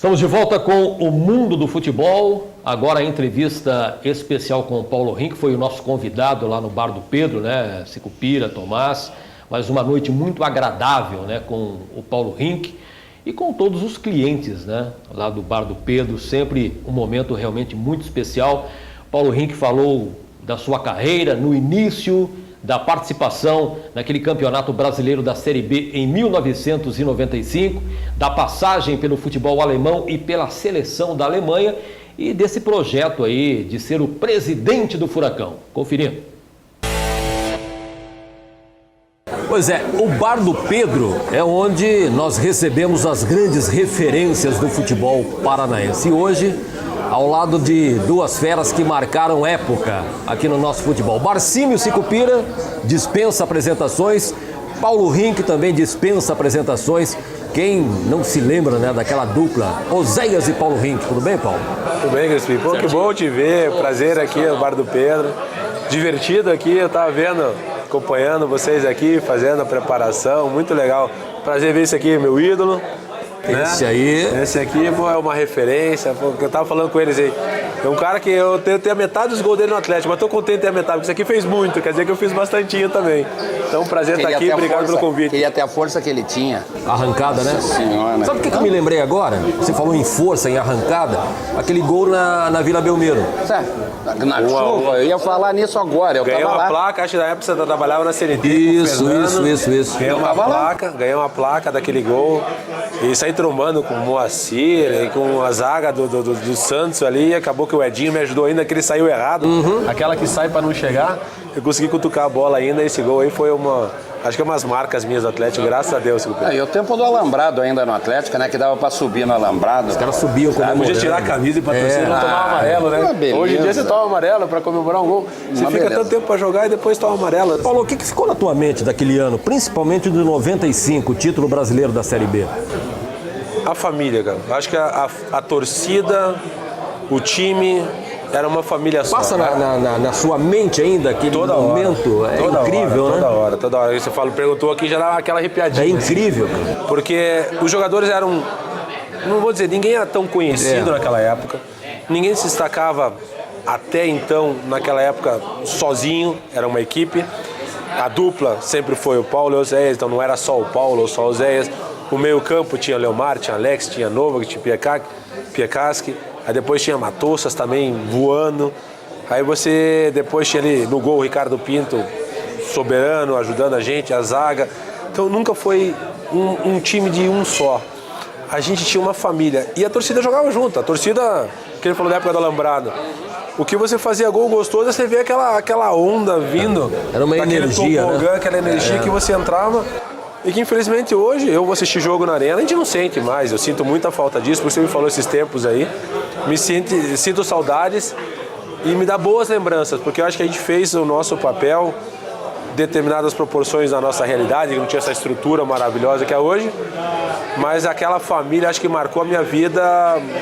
Estamos de volta com o Mundo do Futebol. Agora a entrevista especial com o Paulo Rink, que foi o nosso convidado lá no Bar do Pedro, né? Sicupira, Tomás. Mas uma noite muito agradável, né? Com o Paulo Rink e com todos os clientes, né? Lá do Bar do Pedro. Sempre um momento realmente muito especial. Paulo Rink falou da sua carreira no início da participação naquele campeonato brasileiro da Série B em 1995, da passagem pelo futebol alemão e pela seleção da Alemanha e desse projeto aí de ser o presidente do Furacão. Conferindo. Pois é, o Bar do Pedro é onde nós recebemos as grandes referências do futebol paranaense. E hoje, ao lado de duas feras que marcaram época aqui no nosso futebol. Barcímio Sicupira dispensa apresentações, Paulo Rink também dispensa apresentações. Quem não se lembra, né, daquela dupla, Oséias e Paulo Rink. Tudo bem, Paulo? Tudo bem, Crispim. Pô, que bom te ver, prazer aqui no Bar do Pedro. Divertido aqui, eu tava vendo, acompanhando vocês aqui, fazendo a preparação, muito legal. Prazer ver esse aqui, meu ídolo. Esse aí... Esse aqui, pô, é uma referência, pô, eu tava falando com eles aí. É um cara que eu tenho a metade dos gols dele no Atlético, mas tô contente de ter a metade, porque isso aqui fez muito, quer dizer que eu fiz bastantinho também. Então, prazer estar aqui, obrigado pelo convite. Queria ter a força que ele tinha. Arrancada, né? Nossa Senhora. Sabe o que eu me lembrei agora? Você falou em força, em arrancada, aquele gol na Vila Belmiro. Na chuva, eu ia falar nisso agora, eu ganhei tava uma lá. placa, acho que na época você trabalhava na CNT. Isso. Ganhei uma placa daquele gol e saí trombando com o Moacir e com a zaga do Santos ali, e acabou que o Edinho me ajudou ainda, que ele saiu errado. Aquela que sai pra não chegar, eu consegui cutucar a bola ainda, esse gol aí foi acho que é umas marcas minhas do Atlético, graças a Deus. E o tempo do alambrado ainda no Atlético, né, que dava pra subir no alambrado. Os caras subiam comemorando. Podia tirar a camisa e pra torcida não tomar amarelo, né? Hoje em dia você toma amarelo pra comemorar um gol. Você fica tanto tempo pra jogar e depois toma amarelo. Paulo, o que ficou na tua mente daquele ano, principalmente do 95, o título brasileiro da Série B? A família, cara. Acho que a torcida, o time, era uma família só. Passa na sua mente ainda aquele momento, é incrível, né? Toda hora. Você perguntou aqui, já dá aquela arrepiadinha. É incrível. Assim. Porque os jogadores eram, não vou dizer, ninguém era tão conhecido naquela época. Ninguém se destacava até então, naquela época, sozinho, era uma equipe. A dupla sempre foi o Paulo e o Oséias, então não era só o Paulo ou só o Oséias. O meio campo tinha Leomar, tinha Alex, tinha Novak, tinha Piekaski. Aí depois tinha Matossas também voando. Aí você depois tinha ali no gol o Ricardo Pinto, soberano, ajudando a gente, a zaga. Então nunca foi um time de um só. A gente tinha uma família. E a torcida jogava junto. A torcida, que ele falou na época do alambrado. O que você fazia gol gostoso, você vê aquela onda vindo. Era uma energia, tobogã, né? aquela energia que você entrava. E que infelizmente hoje, eu vou assistir jogo na arena, a gente não sente mais. Eu sinto muita falta disso, porque você me falou esses tempos aí. Sinto saudades e me dá boas lembranças, porque eu acho que a gente fez o nosso papel, determinadas proporções da nossa realidade, que não tinha essa estrutura maravilhosa que é hoje. Mas aquela família acho que marcou a minha vida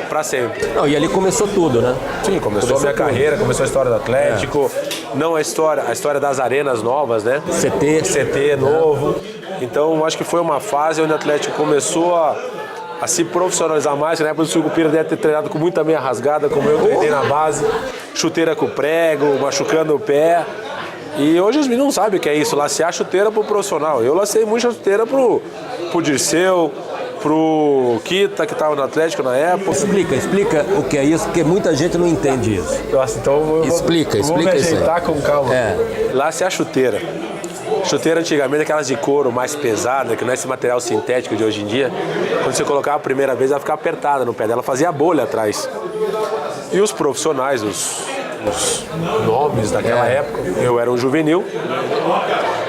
para sempre. Não, e ali começou tudo, né? Sim, começou a minha carreira, começou a história do Atlético, não a história das arenas novas, né? CT novo. Então acho que foi uma fase onde o Atlético começou a se profissionalizar mais. Na época do Sicupira deve ter treinado com muita meia rasgada, como eu treinei na base, chuteira com prego, machucando o pé. E hoje os meninos não sabem o que é isso, lacear chuteira pro profissional. Eu lacei muita chuteira pro Dirceu, pro Kita, que estava no Atlético na época. Explica o que é isso, porque muita gente não entende isso. Nossa, então Explica vou me ajeitar isso com calma. Lacear chuteira. Chuteira antigamente, aquelas de couro mais pesada, que não é esse material sintético de hoje em dia. Quando você colocava a primeira vez, ela ficava apertada no pé dela, fazia bolha atrás. E os profissionais, os nomes daquela época, eu era um juvenil,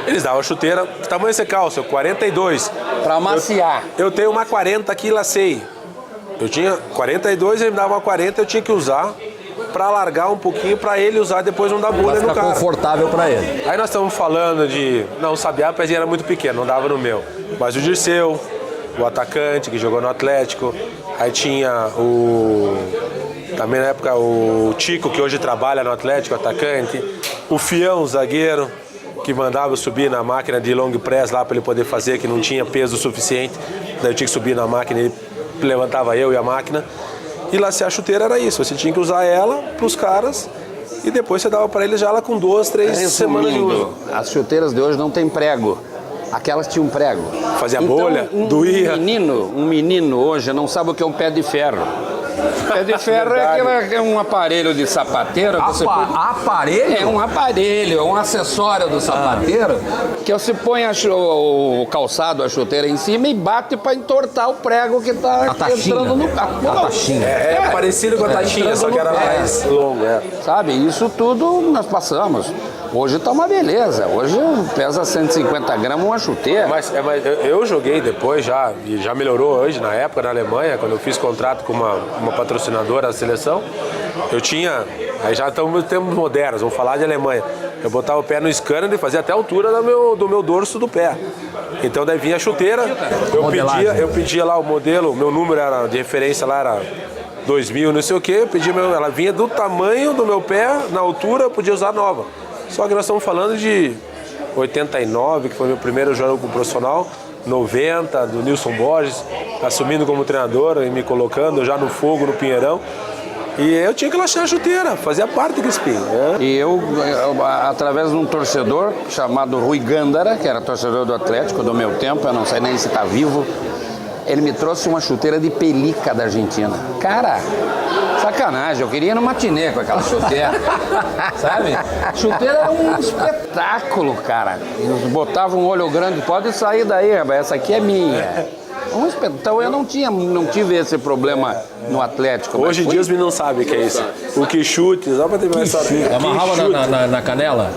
eles davam a chuteira, que tamanho você calça? 42. Pra amaciar. Eu tenho uma 40 aqui, lacei. Eu tinha 42, ele me dava uma 40, eu tinha que usar pra largar um pouquinho, pra ele usar, depois não dar bolha no cara. Confortável pra ele. Aí nós estamos falando de... Não, o Sabiá, o pezinho era muito pequeno, não dava no meu. Mas o Dirceu, o atacante, que jogou no Atlético. Aí tinha o... Também na época o Tico, que hoje trabalha no Atlético, atacante. O Fião, o zagueiro, que mandava eu subir na máquina de long press lá para ele poder fazer, que não tinha peso suficiente. Daí eu tinha que subir na máquina e levantava eu e a máquina. E lacear a chuteira era isso, você tinha que usar ela para os caras e depois você dava para eles já ela com 2, 3 semanas de uso. As chuteiras de hoje não tem prego. Aquelas tinham prego. Fazia bolha, doía. Um menino hoje não sabe o que é um pé de ferro. Pé de ferro é um aparelho de sapateiro. Aparelho? É um aparelho, é um acessório do sapateiro que você põe o calçado, a chuteira em cima e bate para entortar o prego que está entrando no carro. A taxinha. É parecido com a taxinha, só que era mais longo. Sabe, isso tudo nós passamos. Hoje tá uma beleza. Hoje pesa 150 gramas uma chuteira. Mas eu joguei depois já, e já melhorou hoje, na época, na Alemanha, quando eu fiz contrato com uma patrocinadora da seleção, eu tinha, aí já estamos nos tempos modernos, vamos falar de Alemanha, eu botava o pé no scanner e fazia até a altura do meu dorso do pé. Então daí vinha a chuteira, eu pedia lá o modelo, o meu número era de referência lá era 2000, não sei o que, ela vinha do tamanho do meu pé, na altura, eu podia usar nova. Só que nós estamos falando de 89, que foi meu primeiro jogo com o profissional, 90, do Nilson Borges, assumindo como treinador e me colocando já no fogo, no Pinheirão. E eu tinha que laxar a chuteira, fazia parte do espinho. E eu, através de um torcedor chamado Rui Gândara, que era torcedor do Atlético do meu tempo, eu não sei nem se está vivo, ele me trouxe uma chuteira de pelica da Argentina. Cara, sacanagem, eu queria ir no matinê com aquela chuteira, sabe? Chuteira era um espetáculo, cara. Eles botavam um olho grande, pode sair daí, rapaz, essa aqui é minha. Então eu não tive esse problema no Atlético. Hoje em dia os meninos não sabem o que é isso. O que chute, só pra ter mais saber. Amarrava na canela?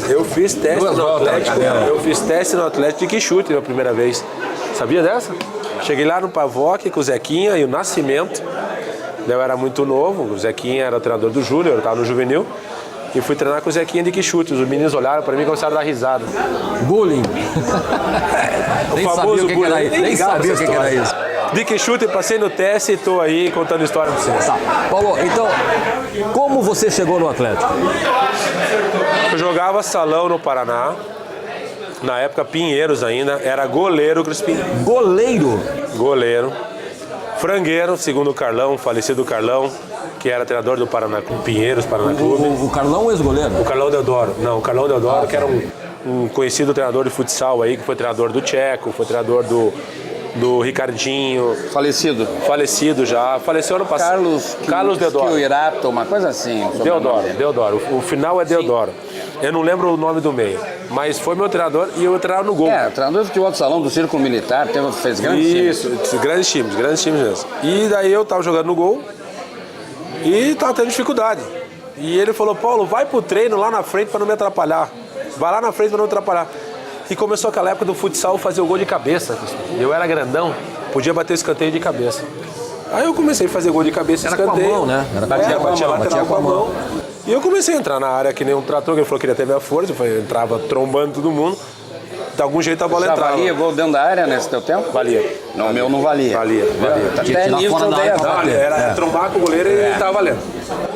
Eu fiz teste no Atlético. Eu fiz teste no Atlético de que chute pela primeira vez. Sabia dessa? Cheguei lá no Pavoc com o Zequinha e o Nascimento. Eu era muito novo, o Zequinha era o treinador do Júnior, eu estava no juvenil. E fui treinar com o Zequinha de Quixute. Os meninos olharam para mim e começaram a dar risada. Bullying. O famoso bullying. Nem sabia o que era isso. De Quixute, passei no teste e estou aí contando história para vocês. Tá. Paulo, então, como você chegou no Atlético? Eu jogava salão no Paraná. Na época, Pinheiros ainda. Era goleiro, Crispim. Goleiro? Goleiro. Frangueiro, segundo o Carlão, falecido Carlão, que era treinador do Paraná, Pinheiros, Paraná Clube. O Carlão ex-goleiro? O Carlão Deodoro. Não, o Carlão Deodoro, que era um conhecido treinador de futsal aí, que foi treinador do Tcheco, foi treinador do Ricardinho. Falecido já. Faleceu ano passado. Carlos Deodoro. Irato, uma coisa assim. Deodoro. O final é Deodoro. Eu não lembro o nome do meio, mas foi meu treinador e eu treinava no gol. Treinador de futebol de salão do Círculo Militar, fez grandes times. Isso, grandes times mesmo. E daí eu tava jogando no gol e tava tendo dificuldade. E ele falou, Paulo, vai pro treino lá na frente para não me atrapalhar. Vai lá na frente para não me atrapalhar. E começou aquela época do futsal fazer o gol de cabeça. Eu era grandão, podia bater o escanteio de cabeça. Aí eu comecei a fazer gol de cabeça e escanteio. Era com a mão, né? Batia lateral com a mão. E eu comecei a entrar na área que nem um trator, que ele falou que queria ter minha força, eu entrava trombando todo mundo. De algum jeito a bola entrava. Valia gol dentro da área nesse teu tempo? Valia. Não, o meu não valia. Valia. Até nisso eu dei era trombar com o goleiro e tava valendo.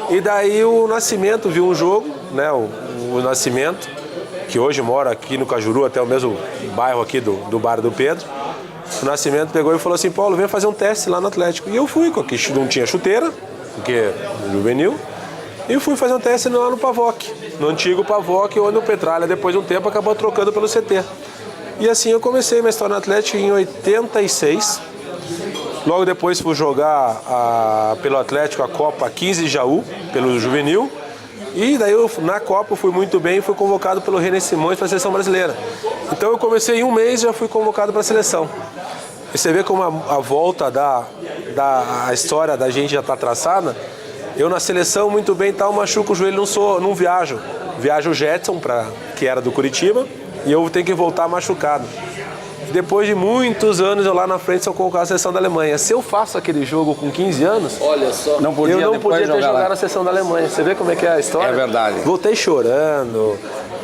E daí o Nascimento viu um jogo, né? O Nascimento, que hoje mora aqui no Cajuru, até o mesmo bairro aqui do Bar do Pedro. O Nascimento pegou e falou assim, Paulo, vem fazer um teste lá no Atlético. E eu fui, porque não tinha chuteira, porque juvenil. E eu fui fazer um teste lá no Pavoc, no antigo Pavoc, onde o Petralha, depois de um tempo, acabou trocando pelo CT. E assim eu comecei minha história no Atlético em 86. Logo depois fui jogar pelo Atlético a Copa 15 de Jaú, pelo juvenil. E daí na Copa eu fui muito bem e fui convocado pelo René Simões para a seleção brasileira. Então eu comecei em um mês e já fui convocado para a seleção. E você vê como a volta a história da gente já está traçada. Eu na seleção, muito bem, machuco o joelho, não viajo. Viajo o Jetson, que era do Curitiba, e eu tenho que voltar machucado. Depois de muitos anos, eu lá na frente sou convocado à seleção da Alemanha. Se eu faço aquele jogo com 15 anos, olha só, eu não podia ter jogado na seleção da Alemanha. Você vê como é que é a história? É verdade. Voltei chorando.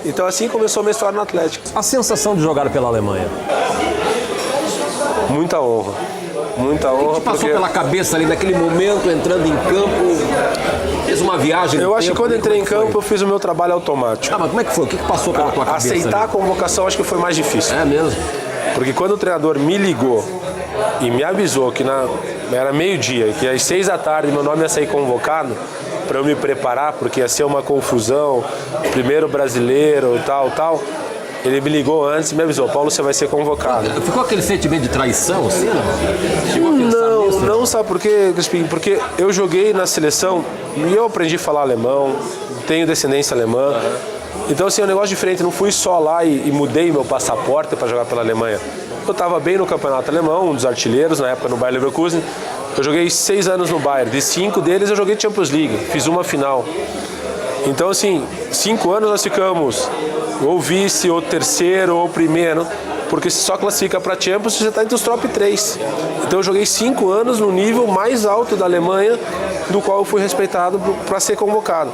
Então assim começou a minha história no Atlético. A sensação de jogar pela Alemanha? Muita honra. Muita honra. O que passou pela cabeça ali naquele momento, entrando em campo? Fez uma viagem. Eu acho que quando entrei em campo eu fiz o meu trabalho automático. Mas como é que foi? O que passou pela tua cabeça? Aceitar a convocação acho que foi mais difícil. É mesmo? Porque quando o treinador me ligou e me avisou que era meio-dia, que às 6 da tarde meu nome ia sair convocado para eu me preparar, porque ia ser uma confusão, primeiro brasileiro, tal. Ele me ligou antes e me avisou, Paulo, você vai ser convocado. Ficou aquele sentimento de traição, assim, não? Chegou a pensar nisso? Não, sabe por quê, Crispim? Porque eu joguei na seleção e eu aprendi a falar alemão, tenho descendência alemã. Então, assim, é um negócio diferente. Não fui só lá e mudei meu passaporte para jogar pela Alemanha. Eu estava bem no campeonato alemão, um dos artilheiros, na época no Bayer Leverkusen. Eu joguei 6 anos no Bayern. De 5 deles eu joguei Champions League, fiz uma final. Então, assim, 5 anos nós ficamos ou vice, ou terceiro, ou primeiro, porque se só classifica para Champions, você está entre os top 3. Então eu joguei 5 anos no nível mais alto da Alemanha, do qual eu fui respeitado para ser convocado.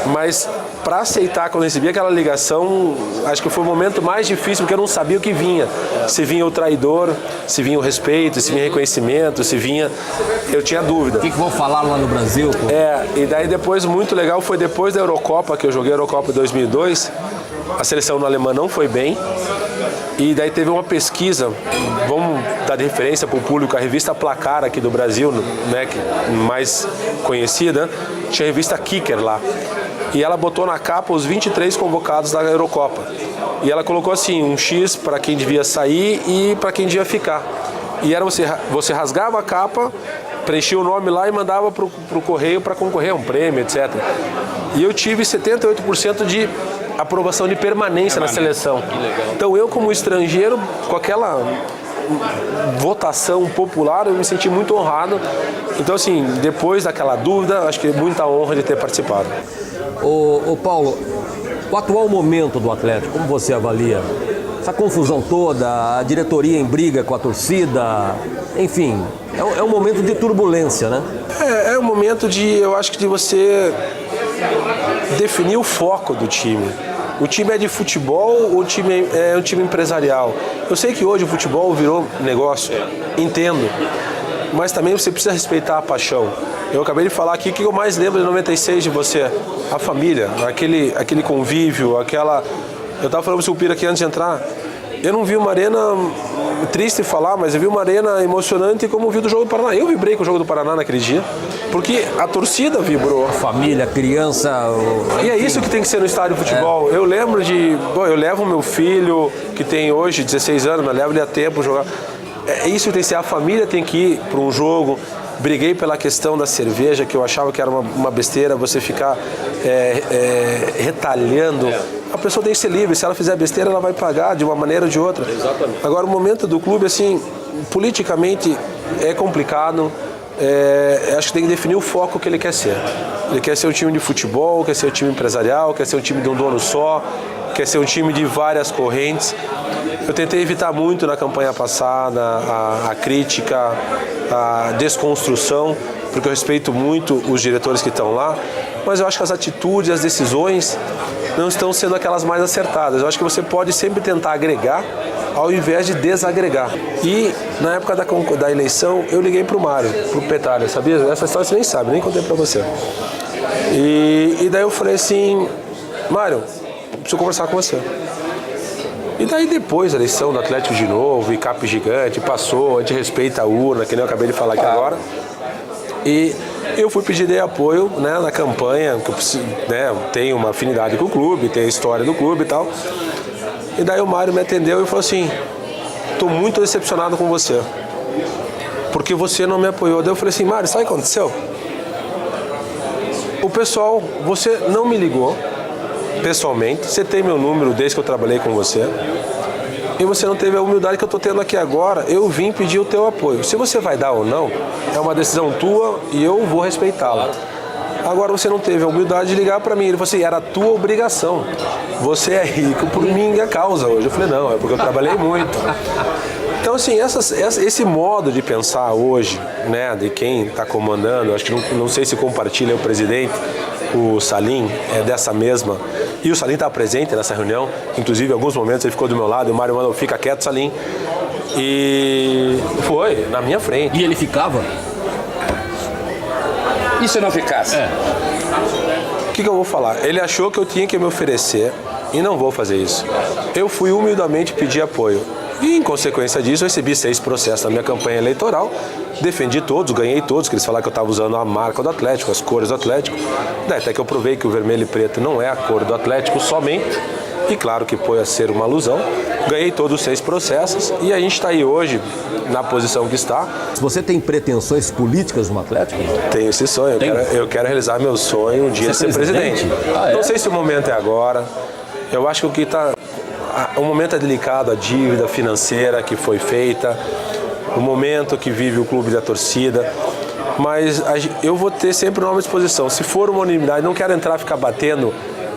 Mas para aceitar, quando eu recebi aquela ligação, acho que foi o momento mais difícil, porque eu não sabia o que vinha. Se vinha o traidor, se vinha o respeito, se vinha o reconhecimento, se vinha... Eu tinha dúvida. O que vão falar lá no Brasil? Pô? E daí depois, muito legal, foi depois da Eurocopa, que eu joguei a Eurocopa em 2002, a seleção alemã não foi bem, e daí teve uma pesquisa, vamos dar de referência para o público, a revista Placar aqui do Brasil, né, mais conhecida, tinha a revista Kicker lá. E ela botou na capa os 23 convocados da Eurocopa. E ela colocou assim, um X para quem devia sair e para quem devia ficar. E era você rasgava a capa, preenchia o nome lá e mandava para o correio para concorrer a um prêmio, etc. E eu tive 78% de aprovação de permanência na seleção. Então eu, como estrangeiro, com aquela votação popular, eu me senti muito honrado. Então, assim, depois daquela dúvida, acho que é muita honra de ter participado. Ô Paulo, o atual momento do Atlético, como você avalia? Essa confusão toda, a diretoria em briga com a torcida, enfim, é um momento de turbulência, né? É um momento eu acho que de você definir o foco do time. O time é de futebol ou o time é um time empresarial? Eu sei que hoje o futebol virou negócio, entendo, mas também você precisa respeitar a paixão. Eu acabei de falar aqui que eu mais lembro de 96 de você, a família, aquele convívio, aquela... Eu estava falando para o Pira aqui antes de entrar, eu não vi uma arena, triste falar, mas eu vi uma arena emocionante como eu vi do jogo do Paraná. Eu vibrei com o jogo do Paraná naquele dia, porque a torcida vibrou. Família, criança... E é isso que tem que ser no estádio de futebol. Eu lembro eu levo o meu filho, que tem hoje 16 anos, mas levo ele a tempo jogar. É isso que tem que ser, a família tem que ir para um jogo. Briguei pela questão da cerveja, que eu achava que era uma besteira você ficar retalhando. A pessoa tem que ser livre, se ela fizer besteira, ela vai pagar de uma maneira ou de outra. Exatamente. Agora, o momento do clube, assim, politicamente é complicado. Acho que tem que definir o foco que ele quer ser. Ele quer ser um time de futebol, quer ser um time empresarial, quer ser um time de um dono só, quer ser um time de várias correntes. Eu tentei evitar muito na campanha passada a crítica, a desconstrução, porque eu respeito muito os diretores que estão lá, mas eu acho que as atitudes, as decisões não estão sendo aquelas mais acertadas. Eu acho que você pode sempre tentar agregar ao invés de desagregar. E na época da eleição eu liguei para o Mário, para o Petralha, sabia? Essa história você nem sabe, nem contei para você. E daí eu falei assim, Mário, preciso conversar com você. E daí depois a eleição do Atlético de novo, e Cap Gigante, passou, a gente respeita a urna, que nem eu acabei de falar aqui agora. E eu fui pedir de apoio, né, na campanha, que eu tenho uma afinidade com o clube, tenho a história do clube e tal. E daí o Mário me atendeu e falou assim, estou muito decepcionado com você, porque você não me apoiou. Daí eu falei assim, Mário, sabe o que aconteceu? O pessoal, você não me ligou pessoalmente, você tem meu número desde que eu trabalhei com você, e você não teve a humildade que eu estou tendo aqui agora. Eu vim pedir o teu apoio. Se você vai dar ou não, é uma decisão tua e eu vou respeitá-la. Agora você não teve a humildade de ligar para mim. Ele falou assim, era a tua obrigação. Você é rico por minha causa hoje. Eu falei, não, é porque eu trabalhei muito. Então, assim, esse modo de pensar hoje, né, de quem está comandando, acho que não sei se compartilha o presidente, o Salim, é dessa mesma. E o Salim está presente nessa reunião, inclusive em alguns momentos ele ficou do meu lado, e o Mário mandou, fica quieto, Salim. E foi, na minha frente. E ele ficava? E se não ficasse? O que eu vou falar? Ele achou que eu tinha que me oferecer, e não vou fazer isso. Eu fui humildemente pedir apoio. E, em consequência disso, eu recebi 6 processos na minha campanha eleitoral, defendi todos, ganhei todos, que eles falaram que eu estava usando a marca do Atlético, as cores do Atlético. Daí até que eu provei que o vermelho e preto não é a cor do Atlético somente, e claro que foi a ser uma alusão. Ganhei todos os 6 processos e a gente está aí hoje na posição que está. Você tem pretensões políticas no Atlético? Tenho esse sonho, eu quero realizar meu sonho um dia ser presidente. Não sei se o momento é agora, eu acho que o que está... O momento é delicado, a dívida financeira que foi feita, o momento que vive o clube da torcida, mas eu vou ter sempre uma nova disposição. Se for uma unanimidade, não quero entrar e ficar batendo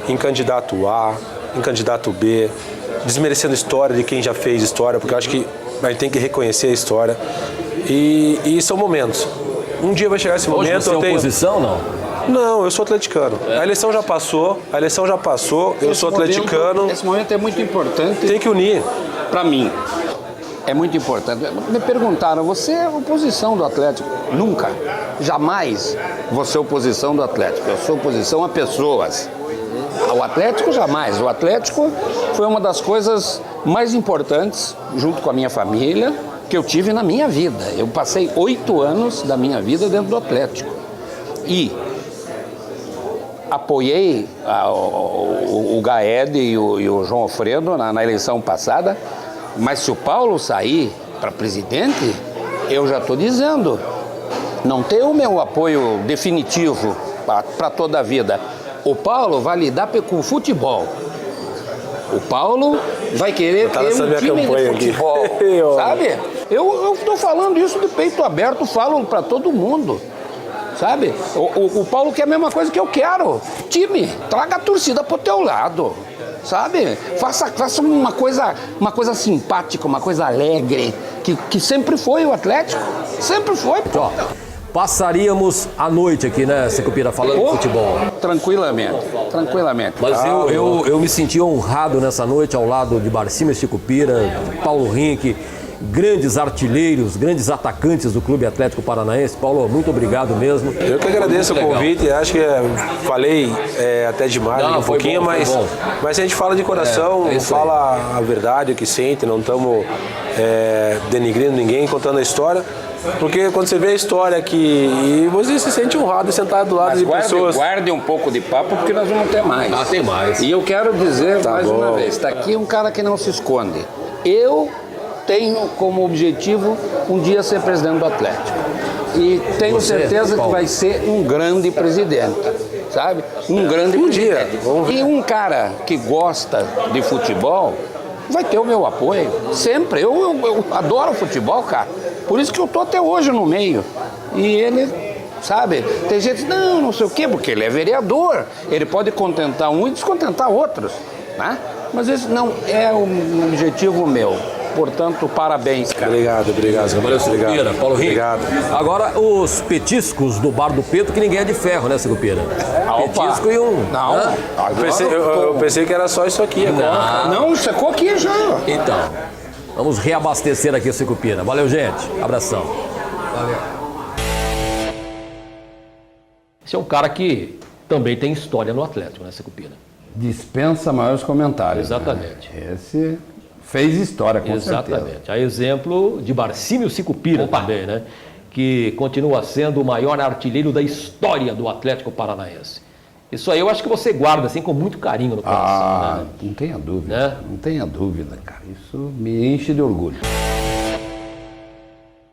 em candidato A, em candidato B, desmerecendo a história de quem já fez história, porque eu acho que a gente tem que reconhecer a história. E são momentos. Um dia vai chegar esse momento. Hoje você é oposição, não? Não, eu sou atleticano. A eleição já passou, eu sou atleticano. Esse momento é muito importante. Tem que unir. Para mim, é muito importante. Me perguntaram, você é oposição do Atlético? Nunca, jamais vou ser oposição do Atlético. Eu sou oposição a pessoas. Ao Atlético, jamais. O Atlético foi uma das coisas mais importantes, junto com a minha família, que eu tive na minha vida. Eu passei 8 anos da minha vida dentro do Atlético. E apoiei o Gaed e o João Alfredo na eleição passada, mas se o Paulo sair para presidente, eu já estou dizendo, não tem o meu apoio definitivo para toda a vida. O Paulo vai lidar com o futebol. O Paulo vai querer ter um time de futebol, sabe? Eu estou falando isso de peito aberto, falo para todo mundo. Sabe? O Paulo quer a mesma coisa que eu quero. Time, traga a torcida pro teu lado. Sabe? Faça uma coisa simpática, uma coisa alegre, que sempre foi o Atlético. Sempre foi. Ó, passaríamos a noite aqui, né, Sicupira, falando de futebol. Tranquilamente. Mas eu me senti honrado nessa noite ao lado de Barcímio Sicupira, Paulo Rink, grandes artilheiros, grandes atacantes do Clube Atlético Paranaense. Paulo, muito obrigado mesmo. Eu que agradeço o convite, acho que falei até demais um pouquinho, mas a gente fala de coração, fala a verdade, o que sente, não estamos denigrindo ninguém, contando a história, porque quando você vê a história aqui, você se sente honrado sentado do lado de pessoas. Guarde um pouco de papo, porque nós vamos ter mais. Tem mais. E eu quero dizer uma vez, está aqui um cara que não se esconde. Eu tenho como objetivo um dia ser presidente do Atlético. E tenho certeza que vai ser um grande presidente, sabe? Um grande presidente. E um cara que gosta de futebol vai ter o meu apoio, sempre. Eu adoro futebol, cara. Por isso que eu tô até hoje no meio. E ele, sabe, tem gente, não sei o quê, porque ele é vereador. Ele pode contentar um e descontentar outros, né? Mas esse não é um objetivo meu. Portanto, parabéns, cara. Obrigado. Valeu, Sicupira. Paulo Rink. Obrigado. Agora, os petiscos do Bar do Pedro, que ninguém é de ferro, né, Sicupira? Petisco e um... Não. Hã? Eu pensei que era só isso aqui agora. Não, secou aqui já. Então, vamos reabastecer aqui o Sicupira. Valeu, gente. Abração. Valeu. Esse é um cara que também tem história no Atlético, né, Sicupira? Dispensa maiores comentários. Exatamente. Né? Esse fez história, com certeza. Exatamente. A exemplo de Barcímio Sicupira também, né? Que continua sendo o maior artilheiro da história do Atlético Paranaense. Isso aí eu acho que você guarda assim com muito carinho no coração, né? Não tenha dúvida. Né? Não tenha dúvida, cara. Isso me enche de orgulho.